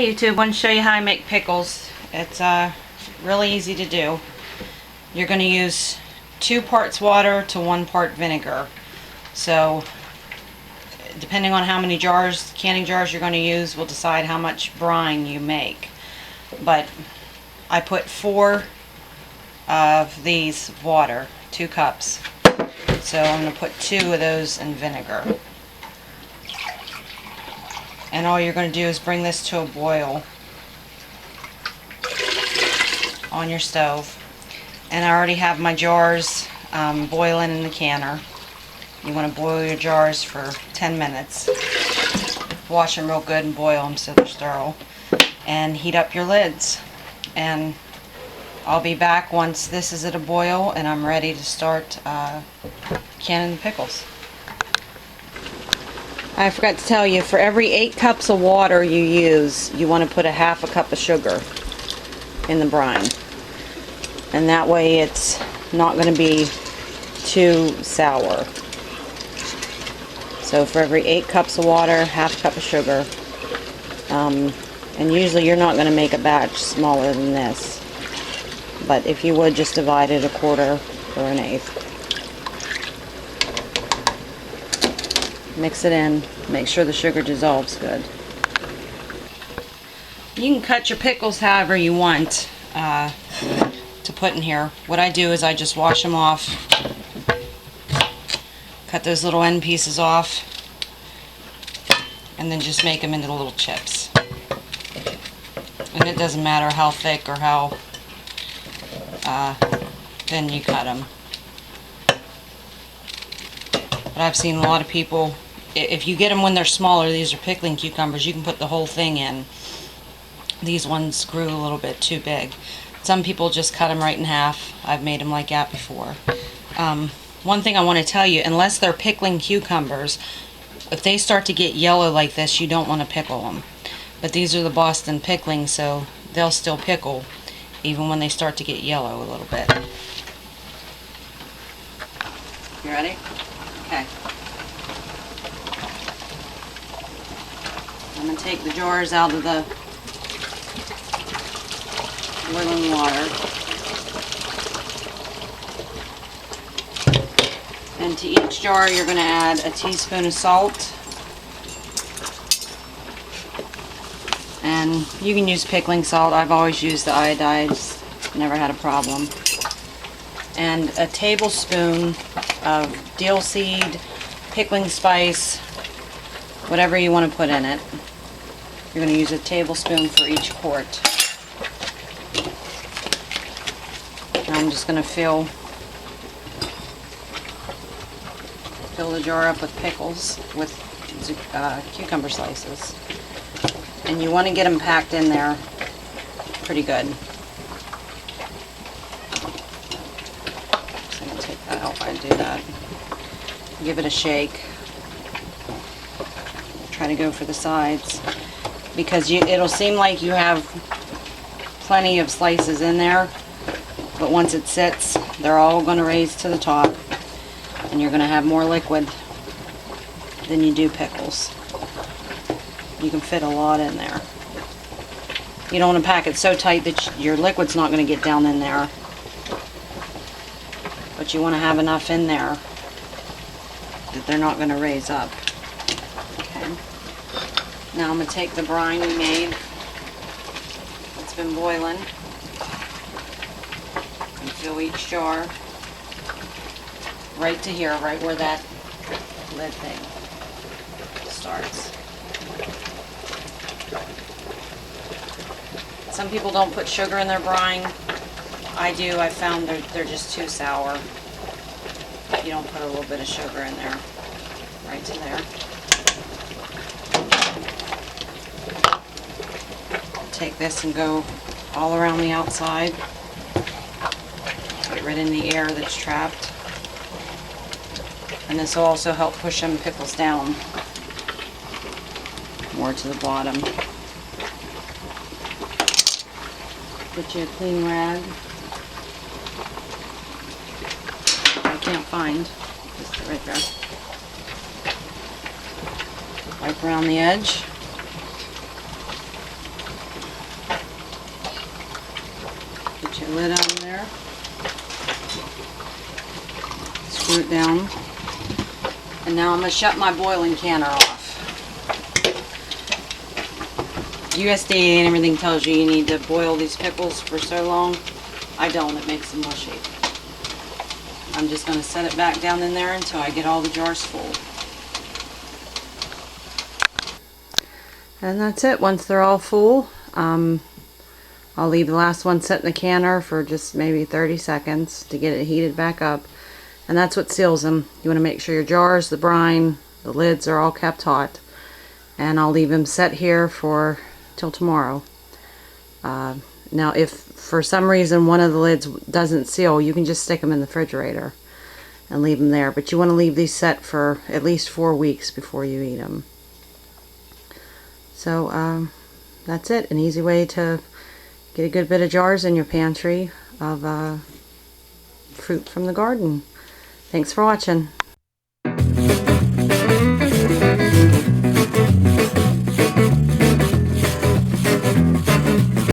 Hey YouTube, I want to show you how I make pickles. It's really easy to do. You're going to use 2 parts water to 1 part vinegar. So depending on how many canning jars you're going to use will decide how much brine you make. But I put 4 of these water, 2 cups. So I'm going to put 2 of those in vinegar. And all you're going to do is bring this to a boil on your stove. And I already have my jars boiling in the canner. You want to boil your jars for 10 minutes. Wash them real good and boil them so they're thorough. And heat up your lids. And I'll be back once this is at a boil and I'm ready to start canning the pickles. I forgot to tell you, for every 8 cups of water you use, you want to put a half a cup of sugar in the brine. And that way it's not going to be too sour. So for every 8 cups of water, half a cup of sugar. And usually you're not going to make a batch smaller than this. But if you would, just divide it a quarter or an eighth. Mix it in, make sure the sugar dissolves good. You can cut your pickles however you want to put in here. What I do is I just wash them off, cut those little end pieces off, and then just make them into little chips. And it doesn't matter how thick or how thin you cut them. But I've seen a lot of people, if you get them when they're smaller, these are pickling cucumbers, you can put the whole thing in. These ones grew a little bit too big. Some people just cut them right in half. I've made them like that before. One thing I want to tell you, unless they're pickling cucumbers, if they start to get yellow like this, you don't want to pickle them. But these are the Boston pickling, so they'll still pickle even when they start to get yellow a little bit. You ready? Okay. I'm going to take the jars out of the boiling water. And to each jar you're going to add a teaspoon of salt. And you can use pickling salt. I've always used the iodized, never had a problem. And a tablespoon of dill seed, pickling spice, whatever you want to put in it. You're going to use a tablespoon for each quart. And I'm just going to fill the jar up with pickles, with cucumber slices. And you want to get them packed in there pretty good. So I'm going to take that out while I do that. Give it a shake. Try to go for the sides, because it'll seem like you have plenty of slices in there, but once it sits, they're all going to raise to the top, and you're going to have more liquid than you do pickles. You can fit a lot in there. You don't want to pack it so tight that your liquid's not going to get down in there, but you want to have enough in there that they're not going to raise up. Okay. Now I'm going to take the brine we made, it's been boiling, and fill each jar right to here, right where that lid thing starts. Some people don't put sugar in their brine. I do. I found they're just too sour. You don't put a little bit of sugar in there, right to there. Take this and go all around the outside. Get rid of the air that's trapped. And this will also help push them pickles down more to the bottom. Get you a clean rag. I can't find. Just right there. Wipe around the edge. lid on there. Screw it down. And now I'm going to shut my boiling canner off. USDA and everything tells you need to boil these pickles for so long. I don't. It makes them mushy. I'm just going to set it back down in there until I get all the jars full. And that's it. Once they're all full, I'll leave the last one set in the canner for just maybe 30 seconds to get it heated back up. And that's what seals them. You want to make sure your jars, the brine, the lids are all kept hot. And I'll leave them set here for till tomorrow. Now if for some reason one of the lids doesn't seal, you can just stick them in the refrigerator and leave them there. But you want to leave these set for at least 4 weeks before you eat them. So that's it. An easy way to get a good bit of jars in your pantry of fruit from the garden. Thanks for watching.